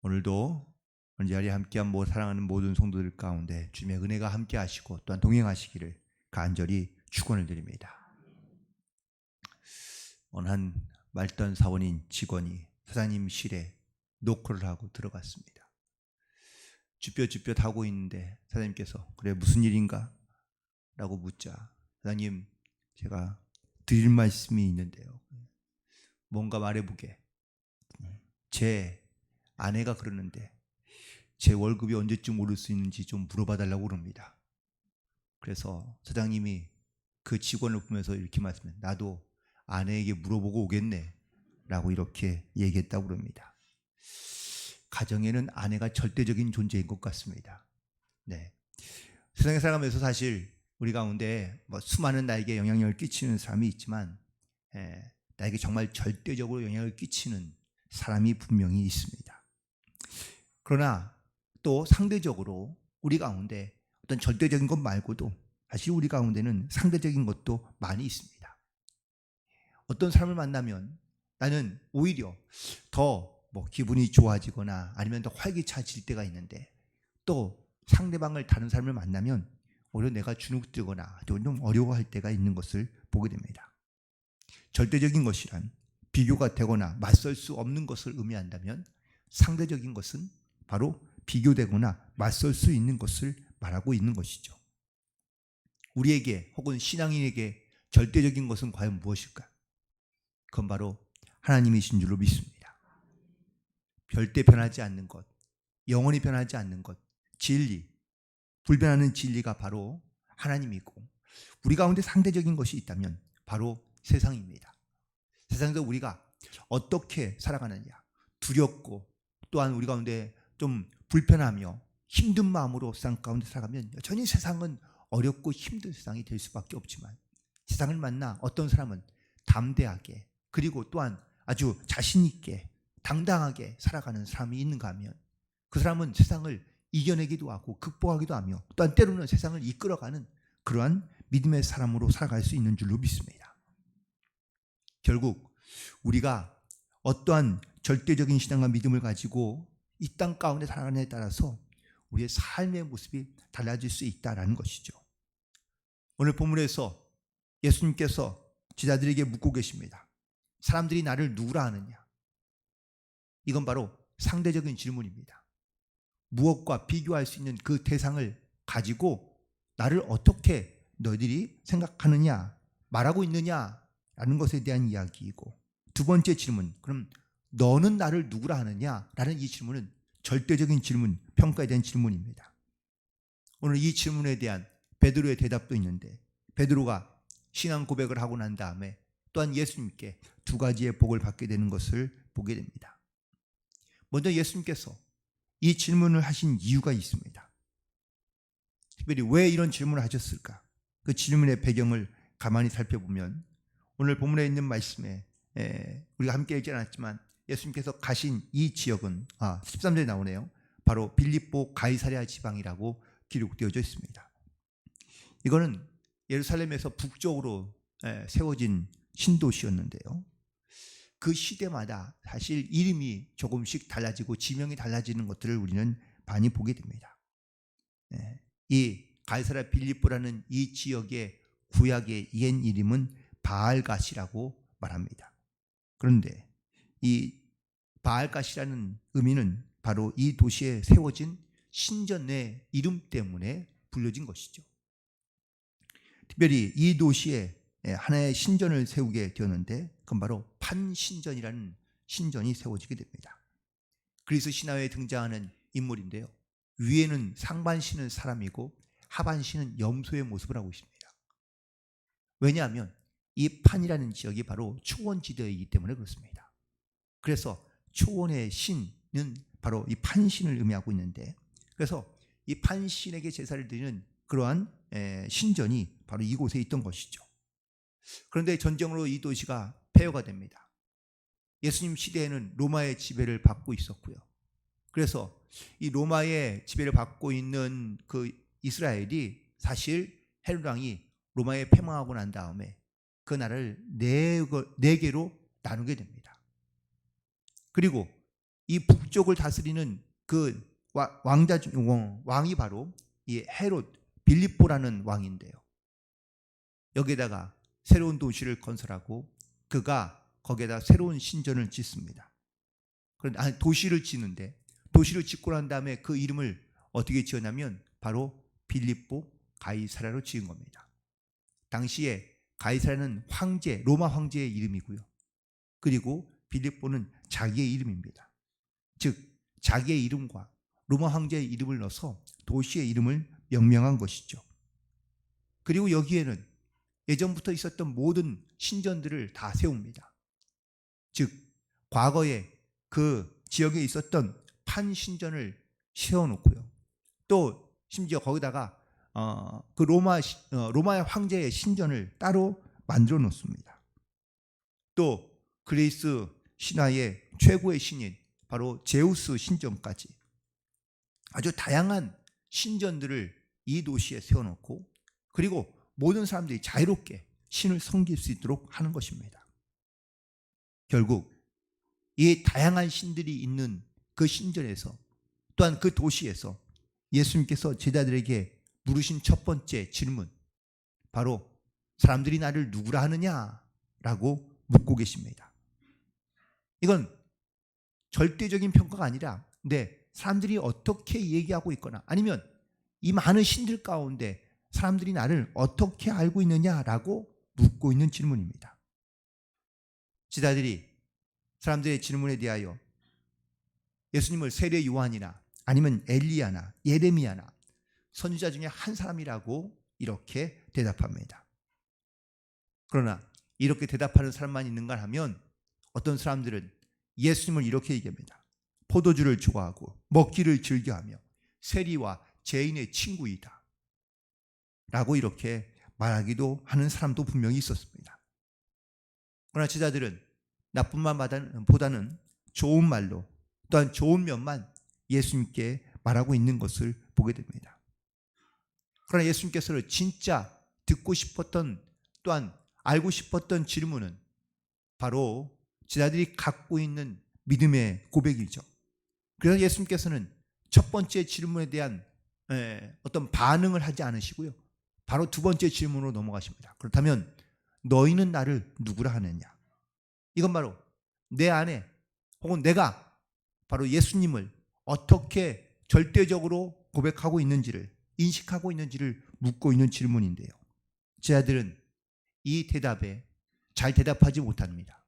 오늘도 이 자리에 함께한 사랑하는 모든 성도들 가운데 주님의 은혜가 함께하시고 또한 동행하시기를 간절히 축원을 드립니다. 어느 한 말단 사원인 직원이 사장님 실에 노크를 하고 들어갔습니다. 쭈뼛쭈뼛 하고 있는데 사장님께서 그래 무슨 일인가? 라고 묻자 사장님 제가 드릴 말씀이 있는데요. 뭔가 말해보게. 제 아내가 그러는데 제 월급이 언제쯤 오를 수 있는지 좀 물어봐 달라고 그럽니다. 그래서 사장님이 그 직원을 보면서 이렇게 말씀해요. 나도 아내에게 물어보고 오겠네 라고 이렇게 얘기했다고 그럽니다. 가정에는 아내가 절대적인 존재인 것 같습니다. 네. 세상에 살아가면서 사실 우리 가운데 수많은 나에게 영향력을 끼치는 사람이 있지만 나에게 정말 절대적으로 영향을 끼치는 사람이 분명히 있습니다. 그러나 또 상대적으로 우리 가운데 어떤 절대적인 것 말고도 사실 우리 가운데는 상대적인 것도 많이 있습니다. 어떤 사람을 만나면 나는 오히려 더 기분이 좋아지거나 아니면 더 활기차질 때가 있는데 또 상대방을 다른 사람을 만나면 오히려 내가 주눅들거나 좀 어려워할 때가 있는 것을 보게 됩니다. 절대적인 것이란 비교가 되거나 맞설 수 없는 것을 의미한다면 상대적인 것은 바로 비교되거나 맞설 수 있는 것을 말하고 있는 것이죠. 우리에게 혹은 신앙인에게 절대적인 것은 과연 무엇일까? 그건 바로 하나님이신 줄로 믿습니다. 절대 변하지 않는 것, 영원히 변하지 않는 것, 진리, 불변하는 진리가 바로 하나님이고 우리 가운데 상대적인 것이 있다면 바로 세상입니다. 세상에서 우리가 어떻게 살아가느냐, 두렵고 또한 우리 가운데 좀 불편하며 힘든 마음으로 세상 가운데 살아가면 여전히 세상은 어렵고 힘든 세상이 될 수밖에 없지만 세상을 만나 어떤 사람은 담대하게 그리고 또한 아주 자신 있게 당당하게 살아가는 사람이 있는가 하면 그 사람은 세상을 이겨내기도 하고 극복하기도 하며 또한 때로는 세상을 이끌어가는 그러한 믿음의 사람으로 살아갈 수 있는 줄로 믿습니다. 결국 우리가 어떠한 절대적인 신앙과 믿음을 가지고 이 땅 가운데 살아가느냐에 따라서 우리의 삶의 모습이 달라질 수 있다는 것이죠. 오늘 본문에서 예수님께서 제자들에게 묻고 계십니다. 사람들이 나를 누구라 하느냐? 이건 바로 상대적인 질문입니다. 무엇과 비교할 수 있는 그 대상을 가지고 나를 어떻게 너희들이 생각하느냐, 말하고 있느냐라는 것에 대한 이야기이고 두 번째 질문, 그럼 너는 나를 누구라 하느냐라는 이 질문은 절대적인 질문, 평가에 대한 질문입니다. 오늘 이 질문에 대한 베드로의 대답도 있는데 베드로가 신앙 고백을 하고 난 다음에 또한 예수님께 두 가지의 복을 받게 되는 것을 보게 됩니다. 먼저 예수님께서 이 질문을 하신 이유가 있습니다. 특별히 왜 이런 질문을 하셨을까? 그 질문의 배경을 가만히 살펴보면 오늘 본문에 있는 말씀에 우리가 함께 읽지 않았지만 예수님께서 가신 이 지역은 13절에 나오네요. 바로 빌립보 가이사랴 지방이라고 기록되어져 있습니다. 이거는 예루살렘에서 북쪽으로 세워진 신도시였는데요. 그 시대마다 사실 이름이 조금씩 달라지고 지명이 달라지는 것들을 우리는 많이 보게 됩니다. 이 가이사랴 빌립보라는 이 지역의 구약의 옛 이름은 바알갓이라고 말합니다. 그런데 이 바알갓이라는 의미는 바로 이 도시에 세워진 신전의 이름 때문에 불려진 것이죠. 특별히 이 도시에 하나의 신전을 세우게 되었는데 그건 바로 판신전이라는 신전이 세워지게 됩니다. 그리스 신화에 등장하는 인물인데요. 위에는 상반신은 사람이고 하반신은 염소의 모습을 하고 있습니다. 왜냐하면 이 판이라는 지역이 바로 초원지대이기 때문에 그렇습니다. 그래서 초원의 신은 바로 이 판신을 의미하고 있는데 그래서 이 판신에게 제사를 드리는 그러한 신전이 바로 이곳에 있던 것이죠. 그런데 전쟁으로 이 도시가 폐허가 됩니다. 예수님 시대에는 로마의 지배를 받고 있었고요. 그래서 이 로마의 지배를 받고 있는 그 이스라엘이 사실 헤롯 왕이 로마에 패망하고 난 다음에 그 나라를 네 개로 나누게 됩니다. 그리고 이 북쪽을 다스리는 그 왕자 중 왕이 바로 이 헤롯 빌립보라는 왕인데요. 여기에다가 새로운 도시를 건설하고 그가 거기에다 새로운 신전을 짓습니다. 그런데 도시를 짓는데 도시를 짓고 난 다음에 그 이름을 어떻게 지었냐면 바로 빌립보 가이사라로 지은 겁니다. 당시에 가이사라는 황제, 로마 황제의 이름이고요. 그리고 빌립보는 자기의 이름입니다. 즉 자기의 이름과 로마 황제의 이름을 넣어서 도시의 이름을 명명한 것이죠. 그리고 여기에는 예전부터 있었던 모든 신전들을 다 세웁니다. 즉 과거에 그 지역에 있었던 판신전을 세워놓고요. 또 심지어 거기다가 그 로마의 황제의 신전을 따로 만들어 놓습니다. 또 그리스 신화의 최고의 신인 바로 제우스 신전까지 아주 다양한 신전들을 이 도시에 세워놓고 그리고 모든 사람들이 자유롭게 신을 섬길 수 있도록 하는 것입니다. 결국 이 다양한 신들이 있는 그 신전에서 또한 그 도시에서 예수님께서 제자들에게 물으신 첫 번째 질문, 바로 사람들이 나를 누구라 하느냐라고 묻고 계십니다. 이건 절대적인 평가가 아니라 사람들이 어떻게 얘기하고 있거나 아니면 이 많은 신들 가운데 사람들이 나를 어떻게 알고 있느냐라고 묻고 있는 질문입니다. 제자들이 사람들의 질문에 대하여 예수님을 세례 요한이나 아니면 엘리야나 예레미야나 선지자 중에 한 사람이라고 이렇게 대답합니다. 그러나 이렇게 대답하는 사람만 있는가 하면 어떤 사람들은 예수님을 이렇게 얘기합니다. 포도주를 좋아하고 먹기를 즐겨하며 세리와 죄인의 친구이다 라고 이렇게 말하기도 하는 사람도 분명히 있었습니다. 그러나 제자들은 나쁜 말보다는 좋은 말로 또한 좋은 면만 예수님께 말하고 있는 것을 보게 됩니다. 그러나 예수님께서는 진짜 듣고 싶었던 또한 알고 싶었던 질문은 바로 제자들이 갖고 있는 믿음의 고백이죠. 그래서 예수님께서는 첫 번째 질문에 대한 어떤 반응을 하지 않으시고요. 바로 두 번째 질문으로 넘어가십니다. 그렇다면 너희는 나를 누구라 하느냐? 이건 바로 내 안에 혹은 내가 바로 예수님을 어떻게 절대적으로 고백하고 있는지를 인식하고 있는지를 묻고 있는 질문인데요. 제자들은 이 대답에 잘 대답하지 못합니다.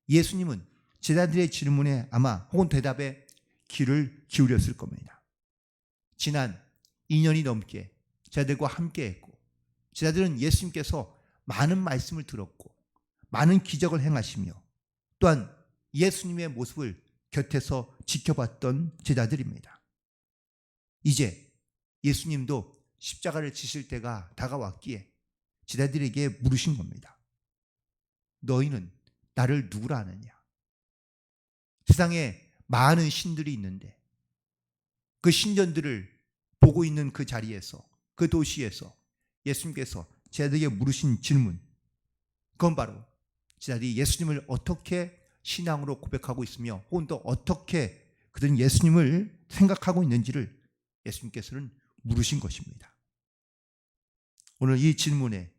예수님은 제자들의 질문에 아마 혹은 대답에 귀를 기울였을 겁니다. 지난 2년이 넘게 제자들과 함께했고 제자들은 예수님께서 많은 말씀을 들었고 많은 기적을 행하시며 또한 예수님의 모습을 곁에서 지켜봤던 제자들입니다. 이제 예수님도 십자가를 지실 때가 다가왔기에 제자들에게 물으신 겁니다. 너희는 나를 누구라 하느냐? 세상에 많은 신들이 있는데 그 신전들을 보고 있는 그 자리에서 그 도시에서 예수님께서 제자들에게 물으신 질문, 그건 바로 제자들이 예수님을 어떻게 신앙으로 고백하고 있으며 혹은 또 어떻게 그들은 예수님을 생각하고 있는지를 예수님께서는 물으신 것입니다. 오늘 이 질문에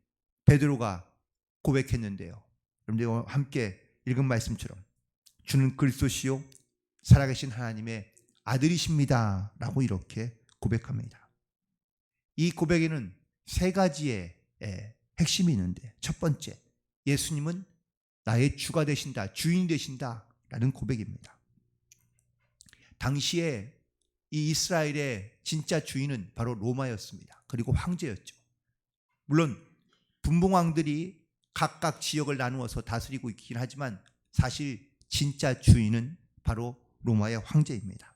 베드로가 고백했는데요. 여러분들과 함께 읽은 말씀처럼 주는 그리스도시요 살아계신 하나님의 아들이십니다 라고 이렇게 고백합니다. 이 고백에는 세 가지의 핵심이 있는데 첫 번째, 예수님은 나의 주가 되신다, 주인이 되신다 라는 고백입니다. 당시에 이 이스라엘의 진짜 주인은 바로 로마였습니다. 그리고 황제였죠. 물론 분봉왕들이 각각 지역을 나누어서 다스리고 있긴 하지만 사실 진짜 주인은 바로 로마의 황제입니다.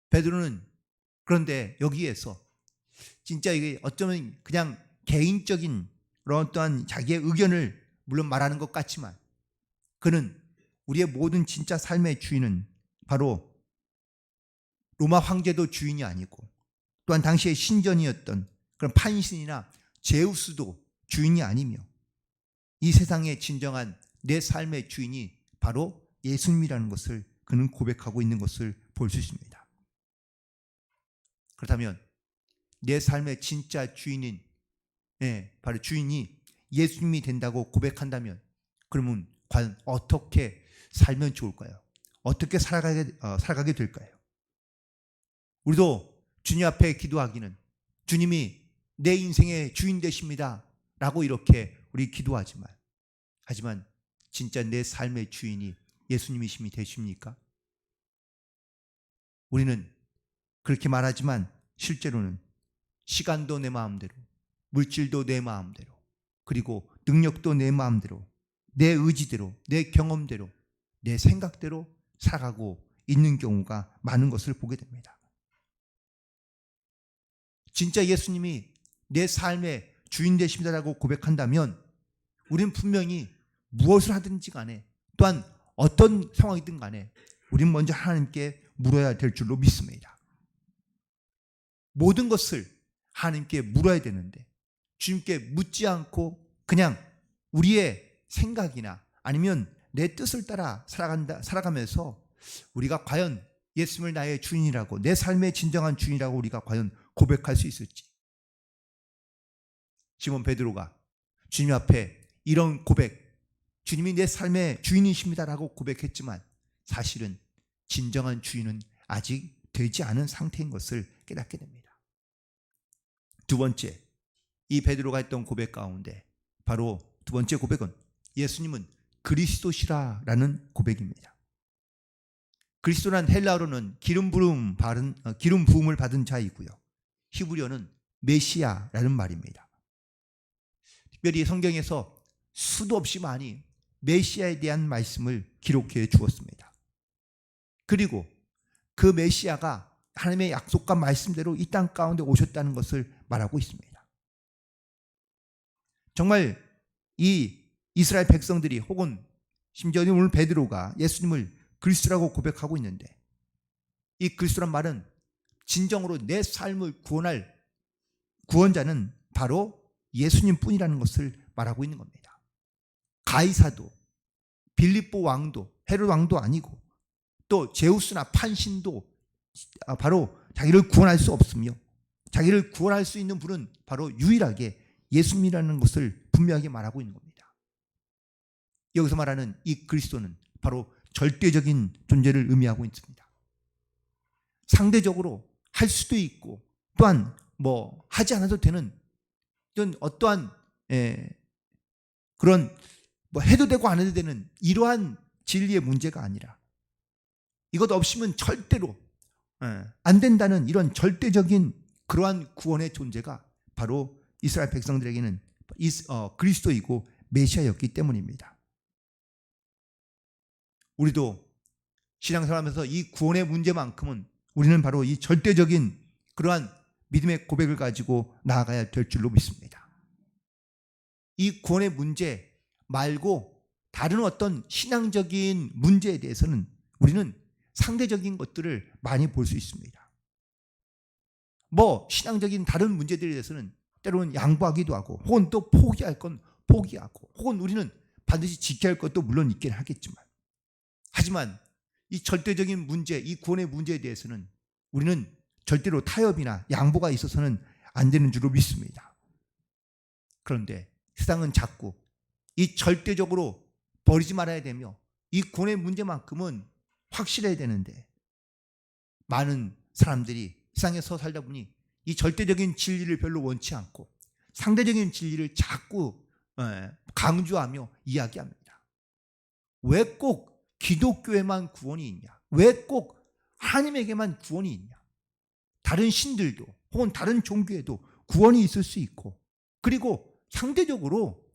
베드로는 그런데 여기에서 진짜 이게 어쩌면 그냥 개인적인 그런 어떠한 자기의 의견을 물론 말하는 것 같지만 그는 우리의 모든 진짜 삶의 주인은 바로 로마 황제도 주인이 아니고 또한 당시의 신전이었던 그런 판신이나 제우스도 주인이 아니며 이 세상의 진정한 내 삶의 주인이 바로 예수님이라는 것을 그는 고백하고 있는 것을 볼 수 있습니다. 그렇다면 내 삶의 진짜 주인인 바로 주인이 예수님이 된다고 고백한다면 그러면 과연 어떻게 살면 좋을까요? 어떻게 살아가게 될까요? 우리도 주님 앞에 기도하기는 주님이 내 인생의 주인 되십니다 라고 이렇게 우리 하지만 진짜 내 삶의 주인이 예수님이심이 되십니까? 우리는 그렇게 말하지만 실제로는 시간도 내 마음대로, 물질도 내 마음대로, 그리고 능력도 내 마음대로, 내 의지대로, 내 경험대로, 내 생각대로 살아가고 있는 경우가 많은 것을 보게 됩니다. 진짜 예수님이 내 삶의 주인 되십니다라고 고백한다면 우리는 분명히 무엇을 하든지 간에 또한 어떤 상황이든 간에 우리는 먼저 하나님께 물어야 될 줄로 믿습니다. 모든 것을 하나님께 물어야 되는데 주님께 묻지 않고 그냥 우리의 생각이나 아니면 내 뜻을 따라 살아가면서 우리가 과연 예수님을 나의 주인이라고, 내 삶의 진정한 주인이라고 우리가 과연 고백할 수 있을지. 시몬 베드로가 주님 앞에 이런 고백, 주님이 내 삶의 주인이십니다라고 고백했지만 사실은 진정한 주인은 아직 되지 않은 상태인 것을 깨닫게 됩니다. 두 번째, 이 베드로가 했던 고백 가운데 바로 두 번째 고백은 예수님은 그리스도시라라는 고백입니다. 그리스도란 헬라어로는 기름 부음을 받은 자이고요. 히브리어는 메시아라는 말입니다. 특별히 성경에서 수도 없이 많이 메시아에 대한 말씀을 기록해 주었습니다. 그리고 그 메시아가 하나님의 약속과 말씀대로 이 땅 가운데 오셨다는 것을 말하고 있습니다. 정말 이 이스라엘 백성들이 혹은 심지어 오늘 베드로가 예수님을 그리스도라고 고백하고 있는데 이 그리스도란 말은 진정으로 내 삶을 구원할 구원자는 바로 예수님 뿐이라는 것을 말하고 있는 겁니다. 가이사도 빌립보 왕도 헤롯 왕도 아니고 또 제우스나 판신도 바로 자기를 구원할 수 없으며 자기를 구원할 수 있는 분은 바로 유일하게 예수님이라는 것을 분명하게 말하고 있는 겁니다. 여기서 말하는 이 그리스도는 바로 절대적인 존재를 의미하고 있습니다. 상대적으로 할 수도 있고 또한 하지 않아도 되는 이런 어떠한 그런 해도 되고 안 해도 되는 이러한 진리의 문제가 아니라 이것 없이면 절대로 안 된다는 이런 절대적인 그러한 구원의 존재가 바로 이스라엘 백성들에게는 그리스도이고 메시아였기 때문입니다. 우리도 신앙생활하면서 이 구원의 문제만큼은 우리는 바로 이 절대적인 그러한 믿음의 고백을 가지고 나아가야 될 줄로 믿습니다. 이 구원의 문제 말고 다른 어떤 신앙적인 문제에 대해서는 우리는 상대적인 것들을 많이 볼 수 있습니다. 신앙적인 다른 문제들에 대해서는 때로는 양보하기도 하고 혹은 또 포기할 건 포기하고 혹은 우리는 반드시 지켜야 할 것도 물론 있긴 하겠지만 하지만 이 절대적인 문제, 이 구원의 문제에 대해서는 우리는 절대로 타협이나 양보가 있어서는 안 되는 줄로 믿습니다. 그런데 세상은 자꾸 이 절대적으로 버리지 말아야 되며 이 구원의 문제만큼은 확실해야 되는데 많은 사람들이 세상에서 살다 보니 이 절대적인 진리를 별로 원치 않고 상대적인 진리를 자꾸 강조하며 이야기합니다. 왜 꼭 기독교에만 구원이 있냐? 왜 꼭 하나님에게만 구원이 있냐? 다른 신들도 혹은 다른 종교에도 구원이 있을 수 있고 그리고 상대적으로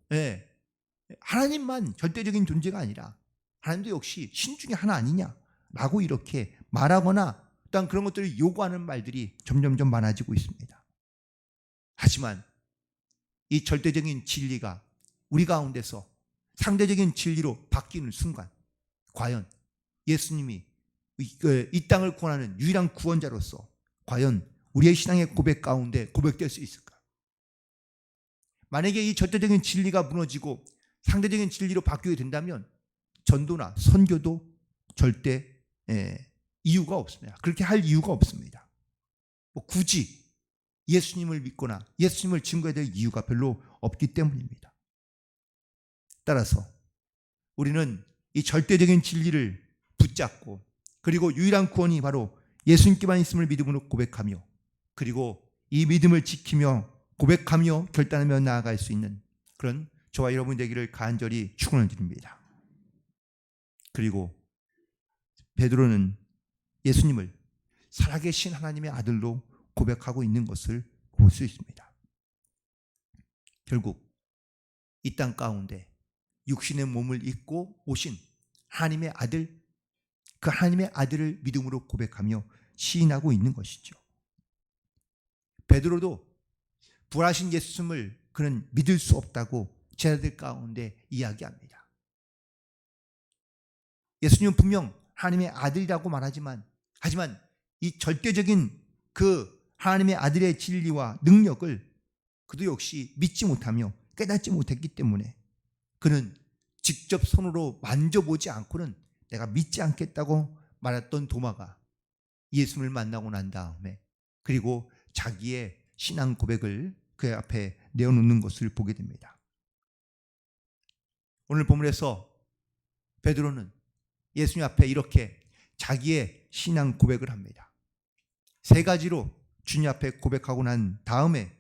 하나님만 절대적인 존재가 아니라 하나님도 역시 신 중에 하나 아니냐라고 이렇게 말하거나 또한 그런 것들을 요구하는 말들이 점점점 많아지고 있습니다. 하지만 이 절대적인 진리가 우리 가운데서 상대적인 진리로 바뀌는 순간 과연 예수님이 이 땅을 구원하는 유일한 구원자로서 과연 우리의 신앙의 고백 가운데 고백될 수 있을까? 만약에 이 절대적인 진리가 무너지고 상대적인 진리로 바뀌게 된다면 전도나 선교도 절대 이유가 없습니다. 그렇게 할 이유가 없습니다. 뭐 굳이 예수님을 믿거나 예수님을 증거해야 될 이유가 별로 없기 때문입니다. 따라서 우리는 이 절대적인 진리를 붙잡고, 그리고 유일한 구원이 바로 예수님께만 있음을 믿음으로 고백하며, 그리고 이 믿음을 지키며 고백하며 결단하며 나아갈 수 있는 그런 저와 여러분 되기를 간절히 축원을 드립니다. 그리고 베드로는 예수님을 살아계신 하나님의 아들로 고백하고 있는 것을 볼 수 있습니다. 결국 이 땅 가운데 육신의 몸을 입고 오신 하나님의 아들, 그 하나님의 아들을 믿음으로 고백하며 시인하고 있는 것이죠. 베드로도 부활하신 예수님을 그는 믿을 수 없다고 제자들 가운데 이야기합니다. 예수님은 분명 하나님의 아들이라고 말하지만, 하지만 이 절대적인 그 하나님의 아들의 진리와 능력을 그도 역시 믿지 못하며 깨닫지 못했기 때문에 그는 직접 손으로 만져보지 않고는 내가 믿지 않겠다고 말했던 도마가 예수님을 만나고 난 다음에, 그리고 자기의 신앙 고백을 그 앞에 내어놓는 것을 보게 됩니다. 오늘 본문에서 베드로는 예수님 앞에 이렇게 자기의 신앙 고백을 합니다. 세 가지로 주님 앞에 고백하고 난 다음에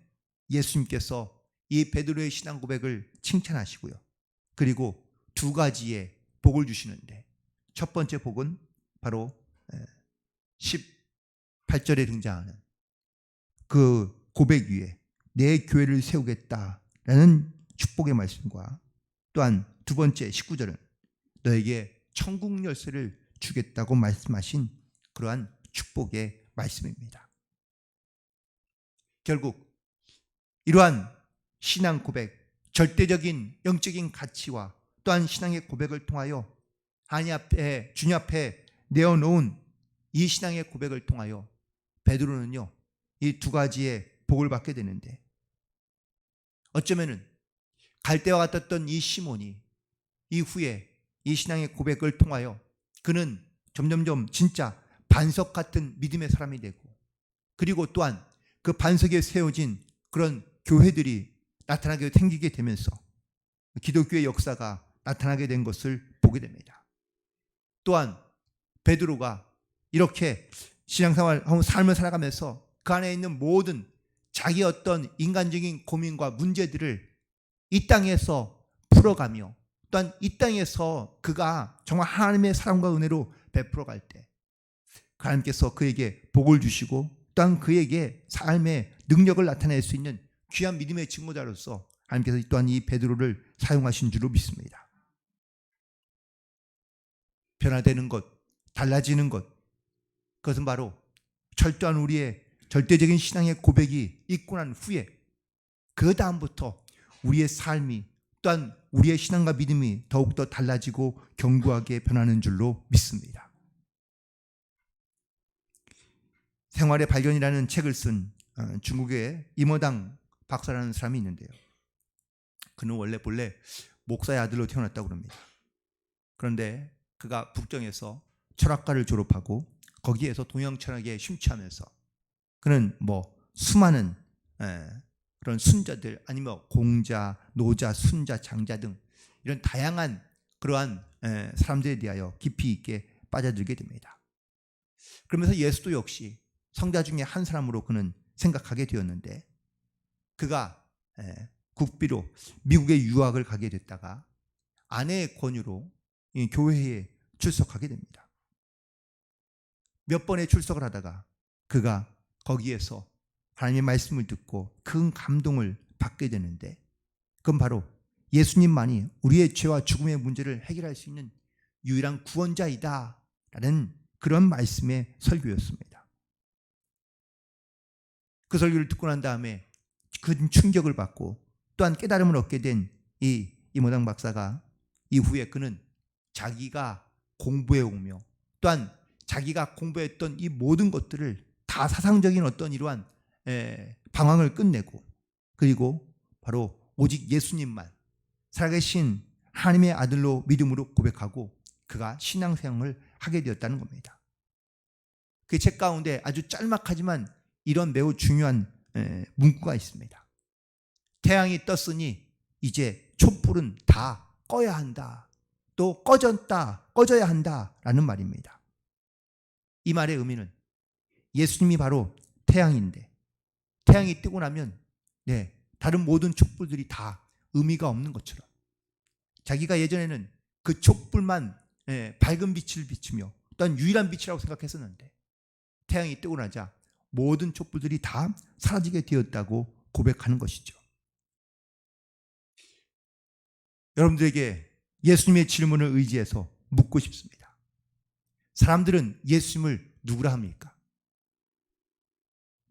예수님께서 이 베드로의 신앙 고백을 칭찬하시고요. 그리고 두 가지의 복을 주시는데, 첫 번째 복은 바로 18절에 등장하는 그 고백 위에 내 교회를 세우겠다라는 축복의 말씀과, 또한 두 번째 19절은 너에게 천국 열쇠를 주겠다고 말씀하신 그러한 축복의 말씀입니다. 결국 이러한 신앙 고백, 절대적인 영적인 가치와 또한 신앙의 고백을 통하여 하나님 앞에, 주님 앞에 내어놓은 이 신앙의 고백을 통하여 베드로는요, 이 두 가지의 복을 받게 되는데, 어쩌면은 갈대와 같았던 이 시몬이 이후에 이 신앙의 고백을 통하여 그는 점점점 진짜 반석 같은 믿음의 사람이 되고, 그리고 또한 그 반석에 세워진 그런 교회들이 나타나게 생기게 되면서 기독교의 역사가 나타나게 된 것을 보게 됩니다. 또한 베드로가 이렇게 신앙생활, 삶을 살아가면서 그 안에 있는 모든 자기 어떤 인간적인 고민과 문제들을 이 땅에서 풀어가며, 또한 이 땅에서 그가 정말 하나님의 사랑과 은혜로 베풀어 갈 때 하나님께서 그에게 복을 주시고, 또한 그에게 삶의 능력을 나타낼 수 있는 귀한 믿음의 증거자로서 하나님께서 또한 이 베드로를 사용하신 줄로 믿습니다. 변화되는 것, 달라지는 것, 그것은 바로 철저한 우리의 절대적인 신앙의 고백이 있고 난 후에 그 다음부터 우리의 삶이, 또한 우리의 신앙과 믿음이 더욱더 달라지고 견고하게 변하는 줄로 믿습니다. 생활의 발견이라는 책을 쓴 중국의 임어당 박사라는 사람이 있는데요. 그는 원래 본래 목사의 아들로 태어났다고 합니다. 그런데 그가 북경에서 철학과를 졸업하고 거기에서 동양 철학에 심취하면서 그는 수많은 그런 순자들, 아니면 공자, 노자, 순자, 장자 등 이런 다양한 그러한 사람들에 대하여 깊이 있게 빠져들게 됩니다. 그러면서 예수도 역시 성자 중에 한 사람으로 그는 생각하게 되었는데, 그가 국비로 미국에 유학을 가게 됐다가 아내의 권유로 교회에 출석하게 됩니다. 몇 번의 출석을 하다가 그가 거기에서 하나님의 말씀을 듣고 큰 감동을 받게 되는데, 그건 바로 예수님만이 우리의 죄와 죽음의 문제를 해결할 수 있는 유일한 구원자이다 라는 그런 말씀의 설교였습니다. 그 설교를 듣고 난 다음에 큰 충격을 받고 또한 깨달음을 얻게 된 이 임어당 박사가 이후에 그는 자기가 공부해 오며 또한 자기가 공부했던 이 모든 것들을 다 사상적인 어떤 이러한 방황을 끝내고, 그리고 바로 오직 예수님만 살아계신 하나님의 아들로 믿음으로 고백하고 그가 신앙생활을 하게 되었다는 겁니다. 그 책 가운데 아주 짤막하지만 이런 매우 중요한 문구가 있습니다. 태양이 떴으니 이제 촛불은 다 꺼야 한다. 또 꺼져야 한다라는 말입니다. 이 말의 의미는 예수님이 바로 태양인데 태양이 뜨고 나면 다른 모든 촛불들이 다 의미가 없는 것처럼 자기가 예전에는 그 촛불만 밝은 빛을 비추며 또한 유일한 빛이라고 생각했었는데 태양이 뜨고 나자 모든 촛불들이 다 사라지게 되었다고 고백하는 것이죠. 여러분들에게 예수님의 질문을 의지해서 묻고 싶습니다. 사람들은 예수님을 누구라 합니까?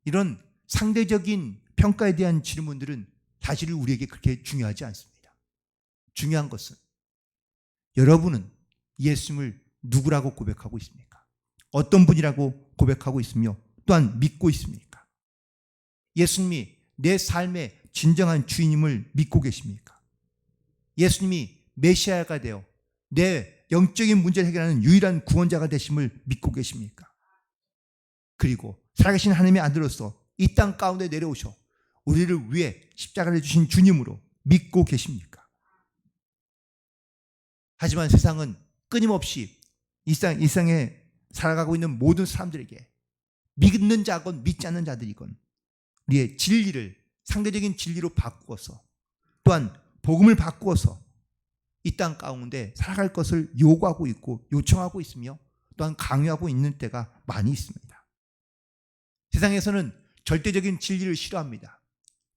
이런 상대적인 평가에 대한 질문들은 사실 우리에게 그렇게 중요하지 않습니다. 중요한 것은 여러분은 예수님을 누구라고 고백하고 있습니까? 어떤 분이라고 고백하고 있으며 또한 믿고 있습니까? 예수님이 내 삶의 진정한 주인임을 믿고 계십니까? 예수님이 메시아가 되어 내 영적인 문제를 해결하는 유일한 구원자가 되심을 믿고 계십니까? 그리고 살아계신 하나님의 아들로서 이 땅 가운데 내려오셔 우리를 위해 십자가를 주신 주님으로 믿고 계십니까? 하지만 세상은 끊임없이 일상에 살아가고 있는 모든 사람들에게 믿는 자건 믿지 않는 자들이건 우리의 진리를 상대적인 진리로 바꾸어서 또한 복음을 바꾸어서 이 땅 가운데 살아갈 것을 요구하고 있고 요청하고 있으며 또한 강요하고 있는 때가 많이 있습니다. 세상에서는 절대적인 진리를 싫어합니다.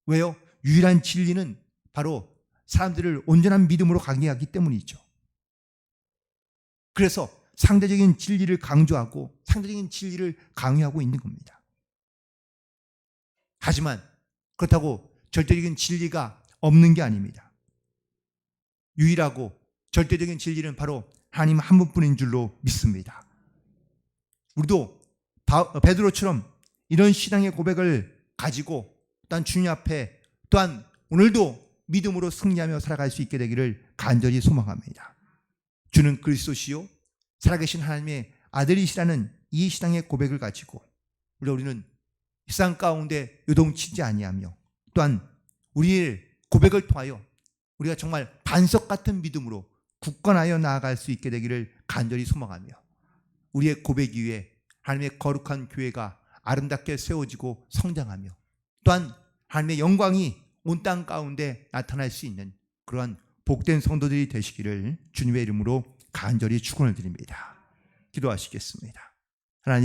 왜요? 유일한 진리는 바로 사람들을 온전한 믿음으로 가게 하기 때문이죠. 그래서 상대적인 진리를 강조하고 상대적인 진리를 강요하고 있는 겁니다. 하지만 그렇다고 절대적인 진리가 없는 게 아닙니다. 유일하고 절대적인 진리는 바로 하나님 한 분뿐인 줄로 믿습니다. 우리도 베드로처럼 이런 신앙의 고백을 가지고 또한 주님 앞에 또한 오늘도 믿음으로 승리하며 살아갈 수 있게 되기를 간절히 소망합니다. 주는 그리스도시요 살아계신 하나님의 아들이시라는 이 신앙의 고백을 가지고 우리는 세상 가운데 요동치지 아니하며 또한 우리의 고백을 통하여 우리가 정말 반석 같은 믿음으로 굳건하여 나아갈 수 있게 되기를 간절히 소망하며 우리의 고백 위에 하나님의 거룩한 교회가 아름답게 세워지고 성장하며 또한 하나님의 영광이 온 땅 가운데 나타날 수 있는 그러한 복된 성도들이 되시기를 주님의 이름으로 간절히 축원을 드립니다. 기도하시겠습니다.